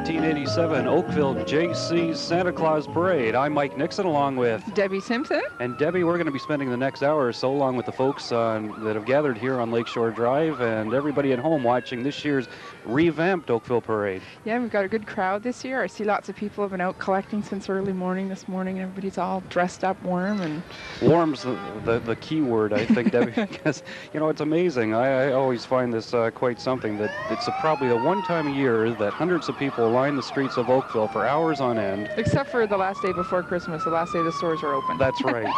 1987 Oakville Jaycees Santa Claus Parade. I'm Mike Nixon along with Debbie Simpson. And Debbie, we're going to be spending the next hour or so along with the folks that have gathered here on Lakeshore Drive and everybody at home watching this year's revamped Oakville Parade. Yeah, we've got a good crowd this year. I see lots of people have been out collecting since early morning this morning, and everybody's all dressed up warm. And warm's the key word, I think, Debbie, because, you know, it's amazing. I always find this quite something, that it's probably the one time a year that hundreds of people line the streets of Oakville for hours on end. Except for the last day before Christmas, the last day the stores are open. That's right.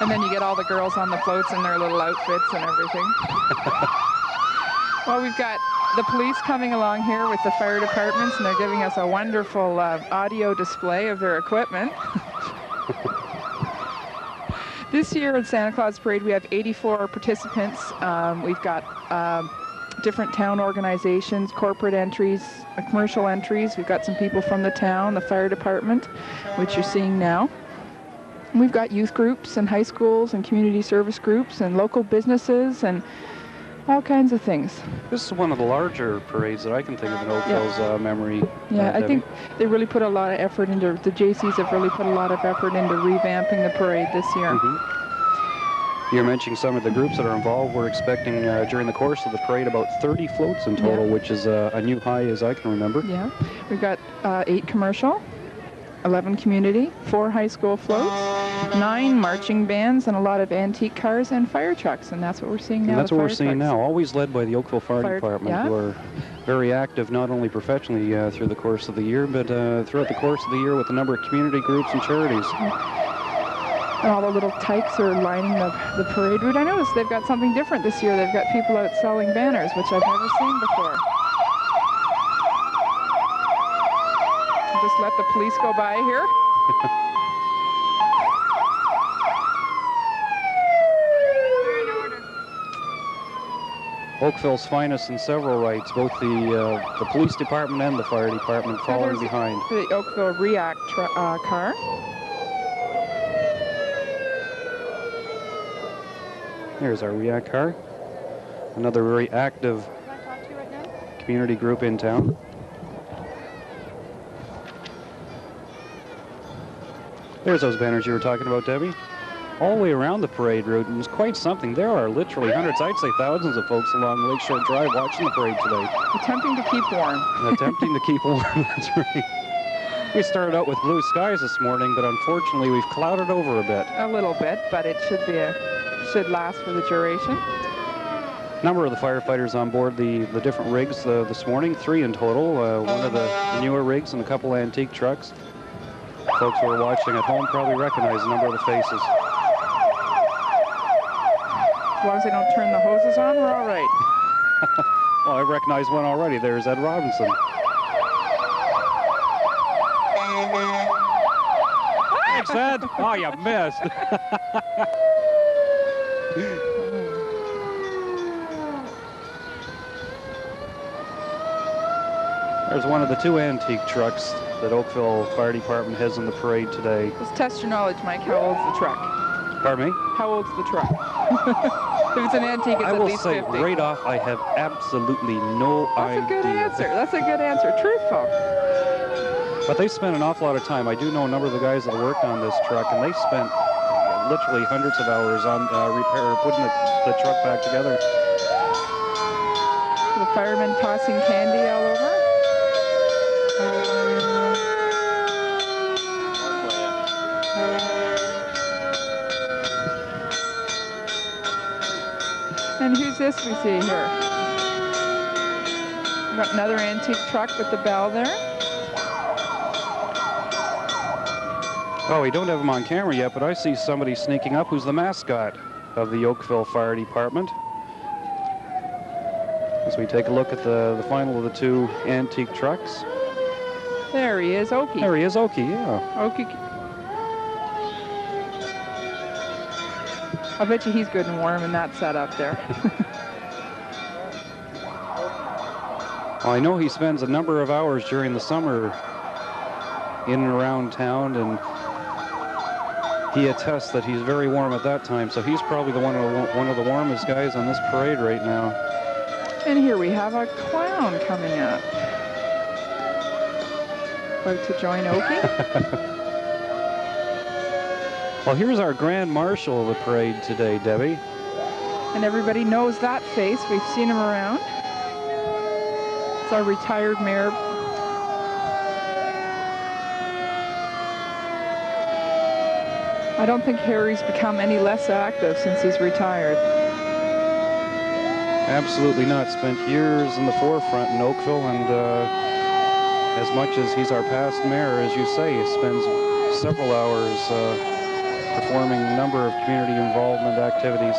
And then you get all the girls on the floats in their little outfits and everything. Well, we've got the police coming along here with the fire departments, and they're giving us a wonderful audio display of their equipment. This year in Santa Claus Parade, we have 84 participants. We've got different town organizations, corporate entries, commercial entries. We've got some people from the town, the fire department, which you're seeing now. And we've got youth groups and high schools and community service groups and local businesses and all kinds of things. This is one of the larger parades that I can think of in Oakville's memory. Yeah, I think they really put a lot of effort into, the Jaycees have really put a lot of effort into revamping the parade this year. Mm-hmm. You're mentioning some of the groups that are involved. We're expecting during the course of the parade about 30 floats in total, which is a new high as I can remember. Yeah, we've got 8 commercial, 11 community, 4 high school floats, 9 marching bands, and a lot of antique cars and fire trucks, and that's what we're seeing now. And that's what we're seeing now, always led by the Oakville Fire Department, who are very active not only professionally through the course of the year, but throughout the course of the year with a number of community groups and charities. And all the little tykes are lining the parade route. I noticed they've got something different this year. They've got people out selling banners, which I've never seen before. Just let the police go by here. Oakville's finest in several rights, both the police department and the fire department following behind. The Oakville React car. Here's our React car. Another very active community group in town. There's those banners you were talking about, Debbie. All the way around the parade route, and it's quite something. There are literally hundreds, I'd say thousands of folks along Lakeshore Drive watching the parade today. Attempting to keep warm. Attempting to keep warm, that's right. We started out with blue skies this morning, but unfortunately we've clouded over a bit. A little bit, but it should last for the duration. A number of the firefighters on board the different rigs this morning, 3 in total. One of the newer rigs and a couple antique trucks. Folks who are watching at home probably recognize a number of the faces. As long as they don't turn the hoses on, we're all right. Well, I recognize one already. There's Ed Robinson. Thanks, Ed. Oh, you missed. There's one of the 2 antique trucks that Oakville Fire Department has in the parade today. Just test your knowledge, Mike. How old's the truck? Pardon me? How old's the truck? If it's an antique, it's at least 50. I will say right off, I have absolutely no idea. That's a good answer. That's a good answer. Truthful. But they spent an awful lot of time. I do know a number of the guys that worked on this truck, and they spent literally hundreds of hours on putting the truck back together. The firemen tossing candy all over. And who's this we see here? We've got another antique truck with the bell there. Oh, we don't have him on camera yet, but I see somebody sneaking up who's the mascot of the Oakville Fire Department. As we take a look at the final of the 2 antique trucks. There he is, Oakie. There he is, Oakie, yeah. Oakie. I bet you he's good and warm in that setup there. Well, I know he spends a number of hours during the summer in and around town, and he attests that he's very warm at that time, so he's probably one of the warmest guys on this parade right now. And here we have a clown coming up. About to join Oakie. Well, here's our Grand Marshal of the parade today, Debbie. And everybody knows that face. We've seen him around. It's our retired mayor. I don't think Harry's become any less active since he's retired. Absolutely not. Spent years in the forefront in Oakville, and as much as he's our past mayor, as you say, he spends several hours performing a number of community involvement activities.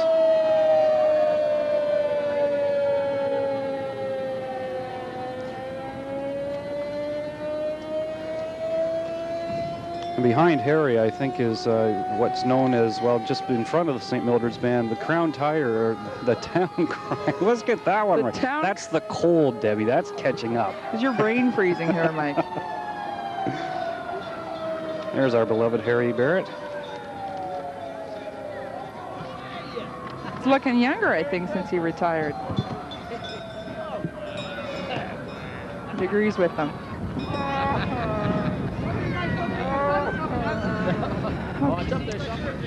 And behind Harry, I think, is what's known as, well, just in front of the St. Mildred's Band, the Crown Tire, or the Town Cry. Let's get that one right. That's the cold, Debbie. That's catching up. Is your brain freezing here, Mike? There's our beloved Harry Barrett. He's looking younger, I think, since he retired. He agrees with them.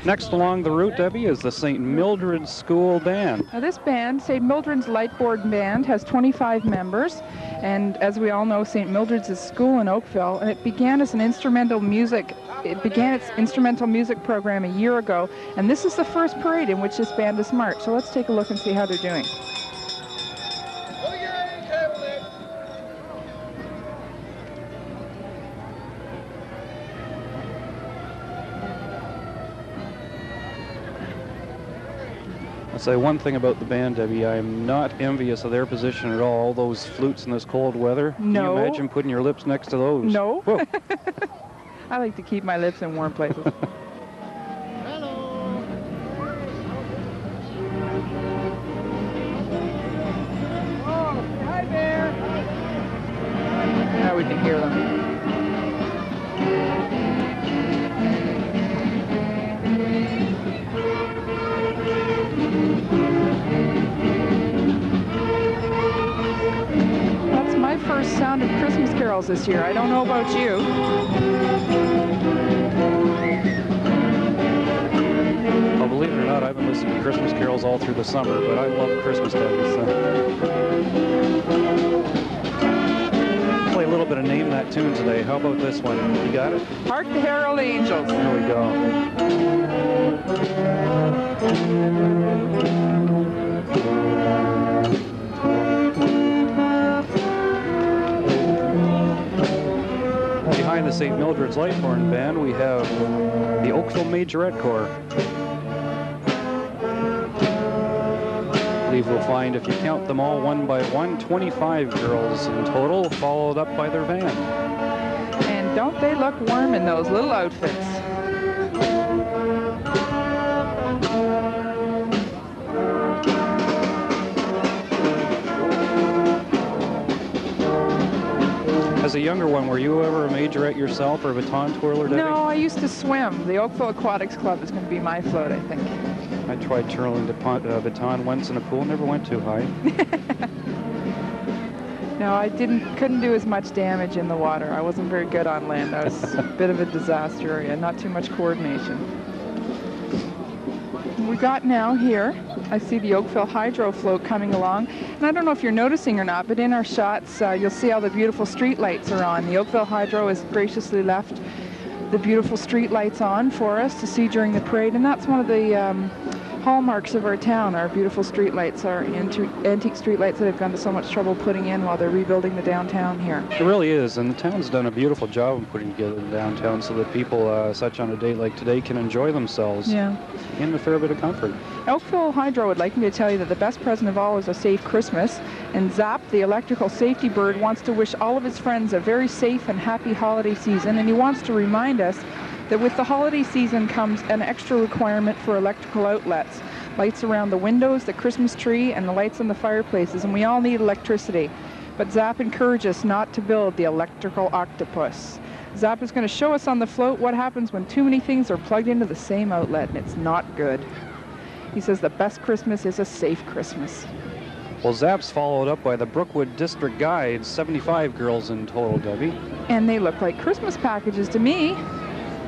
Next along the route, Debbie, is the St. Mildred's School Band. Now this band, St. Mildred's Lightboard Band, has 25 members, and as we all know, St. Mildred's is a school in Oakville, and it began as an instrumental music. It began its instrumental music program a year ago, and this is the first parade in which this band is marched. So let's take a look and see how they're doing. I'll say one thing about the band, Debbie. I'm not envious of their position at all. All those flutes in this cold weather. No. Can you imagine putting your lips next to those? No. I like to keep my lips in warm places. Hello. Oh, hi there. Now we can hear them. That's my first sound of Christmas carols this year. I don't know about you. Well, believe it or not, I've been listening to Christmas carols all through the summer, but I love Christmas, Debbie. So. Play a little bit of Name That Tune today. How about this one? You got it? Hark the Herald Angels. There we go. Behind the St. Mildred's Lightboard Band, we have the Oakville Majorette Corps. I believe we'll find, if you count them all one by one, 25 girls in total, followed up by their band. And don't they look warm in those little outfits? As a younger one, were you ever a majorette yourself or a baton twirler, Debbie? No, I used to swim. The Oakville Aquatics Club is going to be my float, I think. I tried twirling the baton once in a pool, never went too high. No, I couldn't do as much damage in the water. I wasn't very good on land. I was a bit of a disaster area, not too much coordination. We got now here, I see the Oakville Hydro float coming along. And I don't know if you're noticing or not, but in our shots, you'll see all the beautiful street lights are on. The Oakville Hydro has graciously left the beautiful street lights on for us to see during the parade. And that's one of the hallmarks of our town. Our beautiful street lights, our antique street lights that have gone to so much trouble putting in while they're rebuilding the downtown here. It really is, and the town's done a beautiful job of putting together the downtown so that people, such on a day like today, can enjoy themselves in a fair bit of comfort. Oakville Hydro would like me to tell you that the best present of all is a safe Christmas, and Zap, the electrical safety bird, wants to wish all of his friends a very safe and happy holiday season, and he wants to remind us that with the holiday season comes an extra requirement for electrical outlets. Lights around the windows, the Christmas tree, and the lights on the fireplaces, and we all need electricity. But Zap encourages us not to build the electrical octopus. Zap is going to show us on the float what happens when too many things are plugged into the same outlet, and it's not good. He says the best Christmas is a safe Christmas. Well, Zapp's followed up by the Brookwood District Guides, 75 girls in total, Debbie. And they look like Christmas packages to me.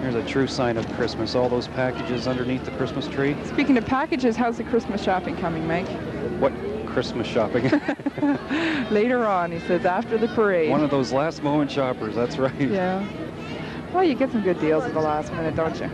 Here's a true sign of Christmas, all those packages underneath the Christmas tree. Speaking of packages, how's the Christmas shopping coming, Mike? What Christmas shopping? Later on, he says, after the parade. One of those last moment shoppers, that's right. Yeah. Well, you get some good deals at the last minute, don't you?